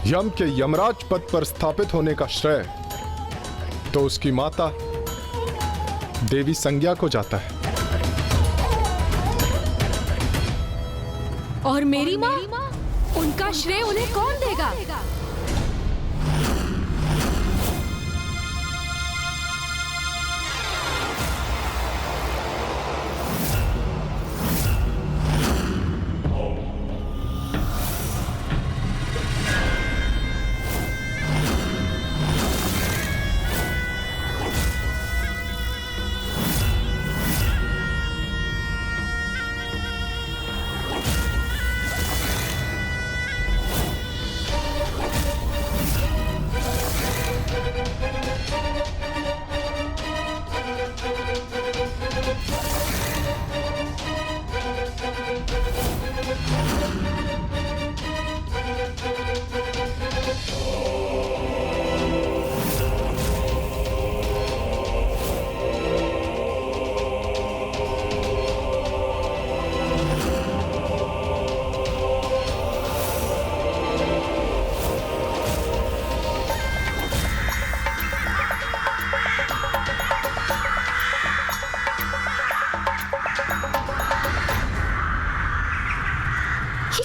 यम के यमराज पद पर स्थापित होने का श्रेय तो उसकी माता देवी संज्ञा को जाता है। और मेरी माँ, उनका श्रेय उन्हें कौन देगा?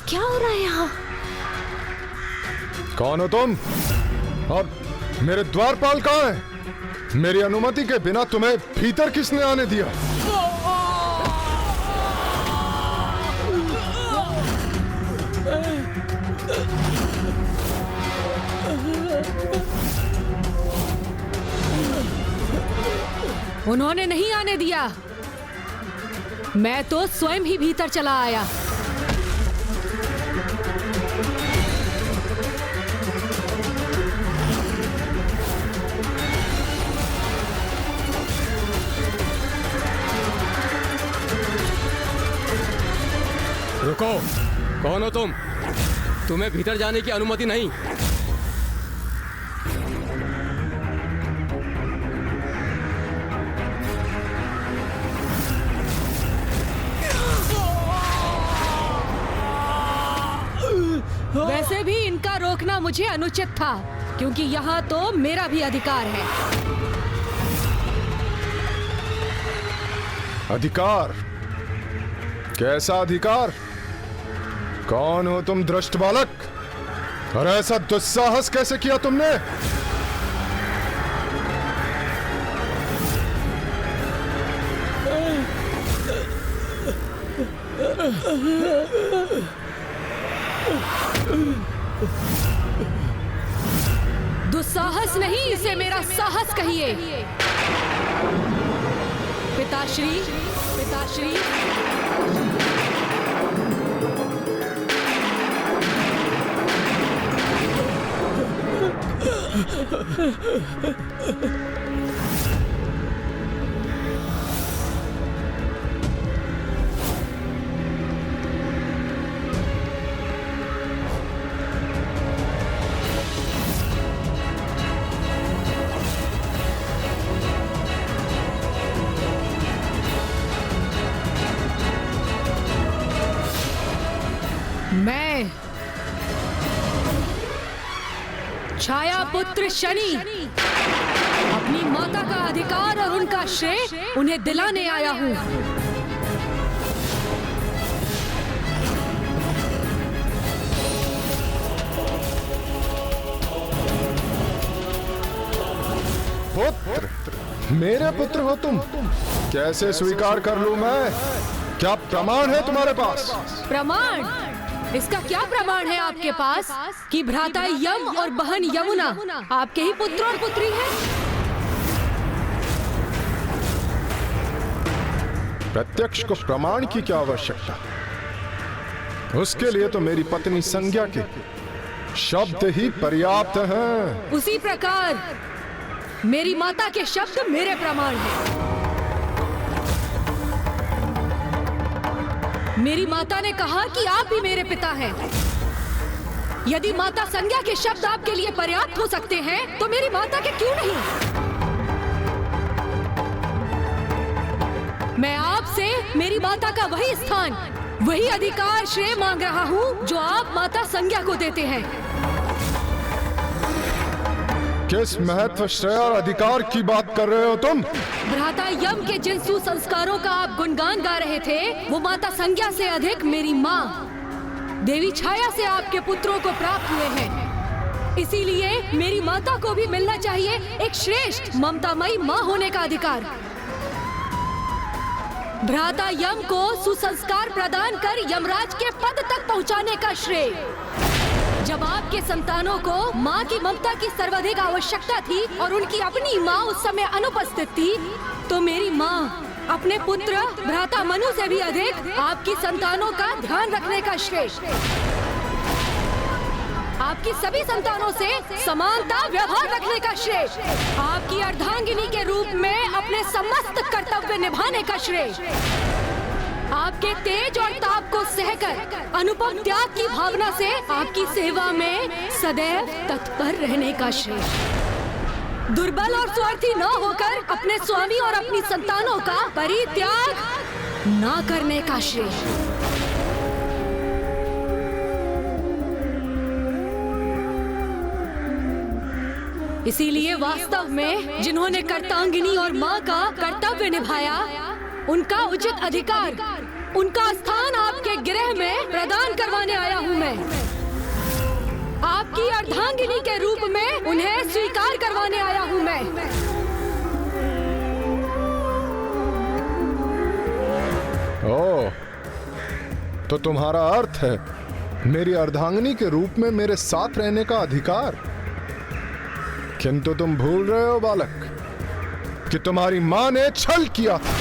क्या हो रहा है यहाँ? कौन हो तुम? और मेरे द्वारपाल कहाँ है? मेरी अनुमति के बिना तुम्हें भीतर किसने आने दिया? उन्होंने नहीं आने दिया, मैं तो स्वयं ही भीतर चला आया। रुको, कौन हो तुम? तुम्हें भीतर जाने की अनुमति नहीं। वैसे भी इनका रोकना मुझे अनुचित था, क्योंकि यहाँ तो मेरा भी अधिकार है। अधिकार? कैसा अधिकार? कौन हो तुम दुष्ट बालक? और ऐसा दुस्साहस कैसे किया तुमने? दुस्साहस नहीं, इसे मेरा साहस कहिए। पिताश्री, पिताश्री। मैं छाया पुत्र शनि अपनी माता का अधिकार और उनका श्रेय उन्हें दिलाने आया हूं। पुत्र? मेरे पुत्र हो तुम? कैसे स्वीकार कर लूं मैं? क्या प्रमाण है तुम्हारे पास? प्रमाण? इसका क्या प्रमाण है आपके पास कि भ्राता यम और बहन यमुना आपके ही पुत्र और पुत्री हैं? प्रत्यक्ष को प्रमाण की क्या आवश्यकता? उसके लिए तो मेरी पत्नी संज्ञा के शब्द ही पर्याप्त हैं। उसी प्रकार मेरी माता के शब्द मेरे प्रमाण हैं। मेरी माता ने कहा कि आप ही मेरे पिता हैं। यदि माता संज्ञा के शब्द आपके लिए पर्याप्त हो सकते हैं, तो मेरी माता के क्यों नहीं? मैं आपसे मेरी माता का वही स्थान, वही अधिकार, श्रेय मांग रहा हूं जो आप माता संज्ञा को देते हैं। किस महत्व, श्रेय और अधिकार की बात कर रहे हो तुम? भ्राता यम के जिन सुसंस्कारों का आप गुणगान गा रहे थे, वो माता संज्ञा से अधिक मेरी माँ देवी छाया से आपके पुत्रों को प्राप्त हुए हैं। इसीलिए मेरी माता को भी मिलना चाहिए एक श्रेष्ठ ममतामयी माँ होने का अधिकार। भ्राता यम को सुसंस्कार प्रदान कर यमराज के पद तक पहुँचाने का श्रेय। जब आपके संतानों को माँ की ममता की सर्वाधिक आवश्यकता थी और उनकी अपनी माँ उस समय अनुपस्थित थी, तो मेरी माँ अपने पुत्र भ्राता मनु से भी अधिक आपकी संतानों का ध्यान रखने का श्रेय, आपकी सभी संतानों से समानता व्यवहार रखने का श्रेय, आपकी अर्धांगिनी के रूप में अपने समस्त कर्तव्य निभाने का श्रेय, आपके तेज और ताप को सहकर अनुपम त्याग की भावना से आपकी सेवा में सदैव तत्पर रहने का श्रेय, दुर्बल और स्वार्थी न होकर अपने स्वामी और अपनी संतानों का परित्याग न करने का श्रेय। इसीलिए वास्तव में जिन्होंने कर्तांगिनी और माँ का कर्तव्य निभाया, उनका उचित अधिकार, उनका स्थान आपके गृह में प्रदान करवाने आया हूँ मैं। आपकी अर्धांगिनी के रूप में उन्हें स्वीकार करवाने आया हूँ मैं। ओह, तो तुम्हारा अर्थ है मेरी अर्धांगिनी के रूप में मेरे साथ रहने का अधिकार। किंतु तुम भूल रहे हो बालक कि तुम्हारी माँ ने छल किया था,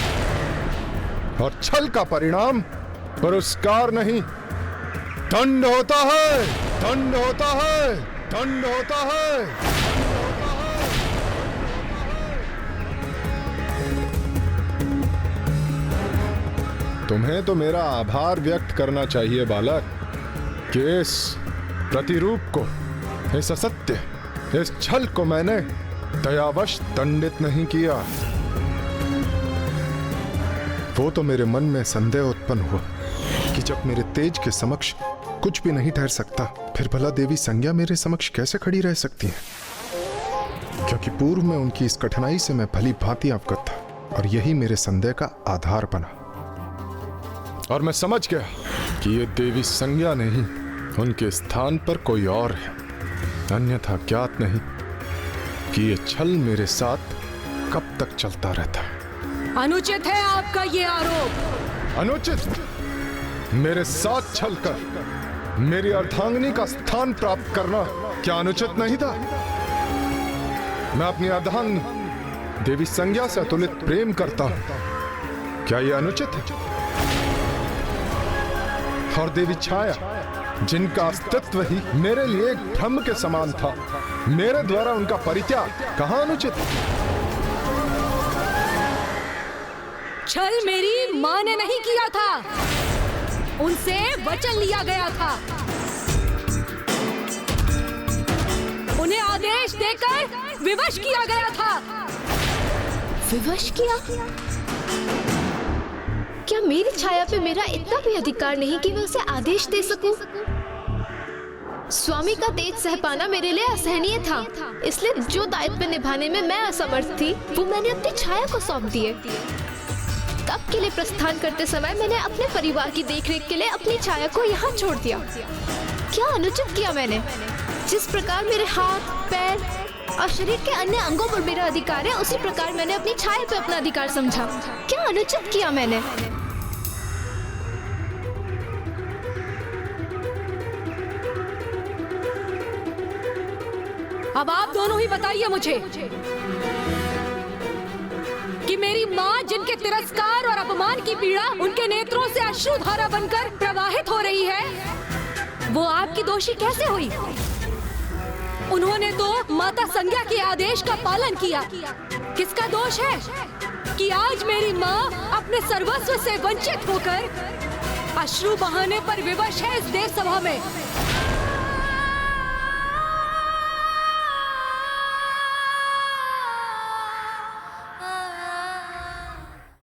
और छल का परिणाम पुरस्कार नहीं, दंड होता है, दंड होता है, दंड होता है। तुम्हें तो मेरा आभार व्यक्त करना चाहिए बालक कि इस प्रतिरूप को, इस असत्य, इस छल को मैंने दयावश दंडित नहीं किया। वो तो मेरे मन में संदेह उत्पन्न हुआ कि जब मेरे तेज के समक्ष कुछ भी नहीं ठहर सकता, फिर भला देवी संज्ञा मेरे समक्ष कैसे खड़ी रह सकती है? क्योंकि पूर्व में उनकी इस कठिनाई से मैं भली भांति अवगत था, और यही मेरे संदेह का आधार बना। और मैं समझ गया कि ये देवी संज्ञा नहीं, उनके स्थान पर कोई और है। अन्यथा ज्ञात नहीं कि ये छल मेरे साथ कब तक चलता रहता है। अनुचित है आपका ये आरोप। अनुचित? मेरे साथ छल कर मेरी अर्धांगिनी का स्थान प्राप्त करना क्या अनुचित नहीं था? मैं अपनी अर्धांगिनी देवी संज्ञा से अतुलित प्रेम करता हूं, क्या यह अनुचित है? और देवी छाया, जिनका अस्तित्व ही मेरे लिए एक भ्रम के समान था, मेरे द्वारा उनका परित्याग कहां अनुचित? छल मेरी माँ ने नहीं किया था, उनसे वचन लिया गया था। उन्हें आदेश देकर विवश किया गया था। विवश किया? क्या मेरी छाया पे मेरा इतना भी अधिकार नहीं कि मैं उसे आदेश दे सकूं? स्वामी का तेज सह पाना मेरे लिए असहनीय था, इसलिए जो दायित्व निभाने में मैं असमर्थ थी, वो मैंने अपनी छाया को सौंप दिए। तब के लिए प्रस्थान करते समय मैंने अपने परिवार की देखरेख के लिए अपनी छाया को यहाँ छोड़ दिया। क्या अनुचित किया मैंने? जिस प्रकार मेरे हाथ, पैर और शरीर के अन्य अंगों पर मेरा अधिकार है, उसी प्रकार मैंने अपनी छाया पर अपना अधिकार समझा। क्या अनुचित किया मैंने? अब आप दोनों ही बताइए मुझे कि मेरी माँ, जिनके तिरस्कार और अपमान की पीड़ा उनके नेत्रों से अश्रुधारा बनकर प्रवाहित हो रही है, वो आपकी दोषी कैसे हुई? उन्होंने तो माता संज्ञा के आदेश का पालन किया। किसका दोष है कि आज मेरी माँ अपने सर्वस्व से वंचित होकर अश्रु बहाने पर विवश है इस देव सभा में?